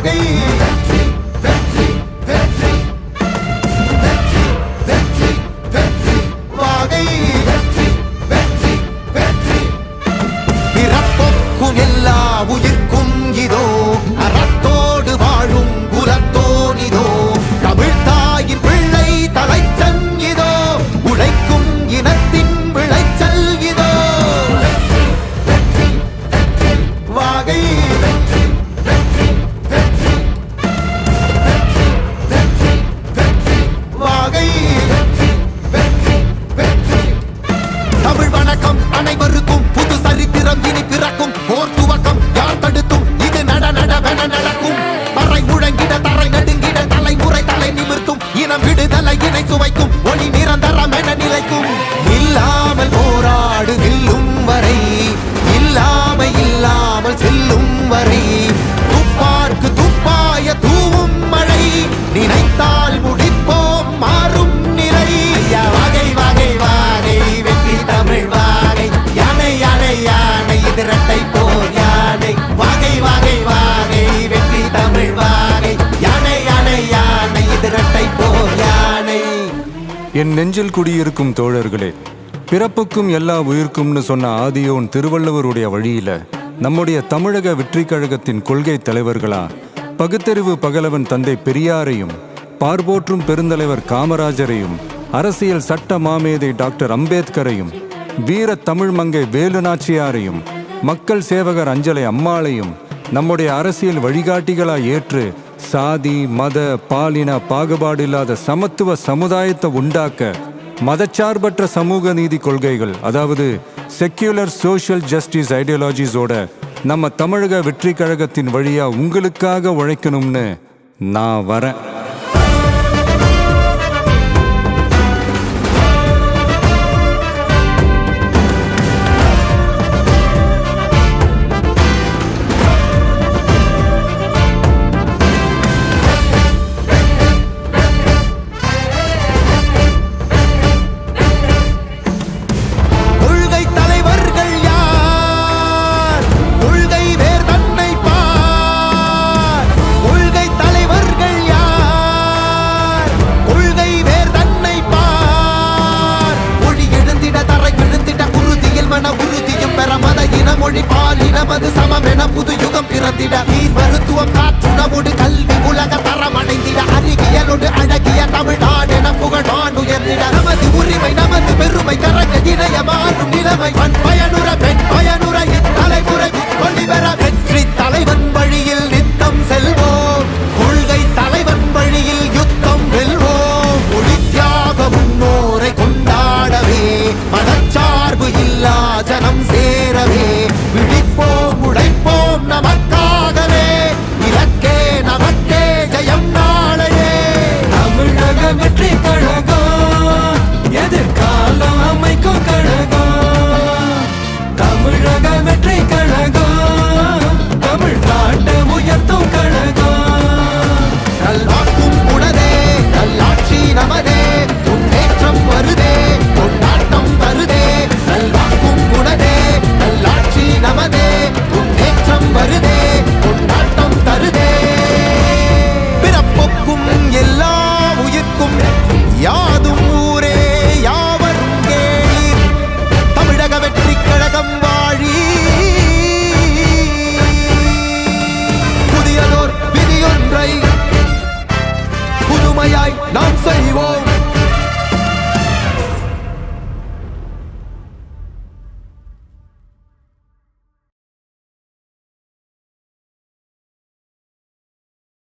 வாகை வெற்றி வெற்றி வெற்றி வெற்றி வெற்றி வெற்றி வாகை வெற்றி வெற்றி வெற்றி பிறப்பொக்கும் எல்லா உயிர்க்கும் இதோ அறத்தோடு வாழும் குலத்தோனிதோ தமிழ் தாயின் பிள்ளை தலைச்சன் இதோ உழைக்கும் இனத்தின் விளைச்சல் இதோ வெற்றி வெற்றி வாகை வெற்றி வெற்றி வெற்றி வெற்றி வெற்றி வெற்றி வாகை வெற்றி வெற்றி வெற்றி தமிழ் வணக்கம் அனைவருக்கும் புது சரித்திரம் இனி பிறக்கும் போர் துவக்கம் யார் தடுத்தும் இது நடவென நடக்கும் மறை முழங்கிட தரை நடுங்கிட தலைமுறை தலை நிமிர்த்தும் இனம் விடுதலை இணை சுவைக்கும் ஒளி நிரந்தரம் என நிலைக்கும் இல்லாமல் போராடு நில்லும் வரை இல்லாமல் செல்லும் வரை துப்பார்க்கு துப்பாய தூவும் மழை நினைத்தால் முடிப்போம் மாறும் நிலை வாகை வாகை வாகை வெற்றி தமிழ் வாகை யானை யானை யானை இது இரட்டை போர் யானை வாகை வாகை வாகை வெற்றி தமிழ் வாகை யானை யானை யானை இது இரட்டை போர் யானை. என் நெஞ்சில் குடியிருக்கும் தோழர்களே, பிறப்புக்கும் எல்லா உயிர்க்கும்னு சொன்ன ஆதியோன் திருவள்ளுவருடைய வழியில நம்முடைய தமிழக வெற்றிக் கழகத்தின் கொள்கை தலைவர்களா பகுத்தறிவு பகலவன் தந்தை பெரியாரையும் பார்போற்றும் பெருந்தலைவர் காமராஜரையும் அரசியல் சட்ட மாமேதை டாக்டர் அம்பேத்கரையும் வீர தமிழ் மங்கை வேலு நாச்சியாரையும் மக்கள் சேவகர் அஞ்சலை அம்மாளையும் நம்முடைய அரசியல் வழிகாட்டிகளா ஏற்று சாதி மத பாலின பாகுபாடு இல்லாத சமத்துவ சமுதாயத்தை உண்டாக்க மதச்சார்பற்ற சமூக நீதி கொள்கைகள், அதாவது செக்யூலர் சோஷியல் ஜஸ்டிஸ் ஐடியாலஜிஸோட நம்ம தமிழக வெற்றி கழகத்தின் வழியா உங்களுக்காக உழைக்கணும்னு நான் வரேன். மொழி பாலினமது சமமென புது யுகம் பிறந்திட நீர் மருத்துவம் காற்றுணவோடு கல்வி உலக தரம் அடைந்திட அறிவியலோடு அழகிய தமிழ்நாடென புகழான் உயர்ந்திட நமது உரிமை நமது பெருமை கரங்க இணைய மாறும் நிலைமை பயனுற பெண் பயனுற இத்தலைமுறை கொள்ளிவர வெற்றி தலைவன் வழியில் நித்தம் செல்வோம் கொள்கை தலைவன் வழியில் யுத்தம் வெல்வோம் ஒளி தியாக முன்னோரை கொண்டாடவே மதச்சார்பு இல்லா ஜனம் சேரவே விழிப்போம் உழைப்போம் நமக்காகவே இலக்கே நமக்கே ஜெயம் நாளையே. தமிழக வெற்றி கழகம் எதிர்காலம் அமைக்கும் கழகம். தமிழக வெற்றி கழகம் தமிழ்நாட்டை உயர்த்தும் கழகம். நல்வாக்கும் உனதே நல்லாட்சி நமதே முன்னேற்றம் வருதே கொண்டாட்டம் வருதே. நல்வாக்கும் உனதே நல்லாட்சி நமதே முன்னேற்றம் வருதே கொண்டாட்டம் தருதே. பிறப்புக்கும் எல்லா உயிர்க்கும் யாதும் ஊரே யாவரும் கேளீர் தமிழக வெற்றி கழகம் வாழி. புதியதோர் விதியொன்றை புதுமையாய்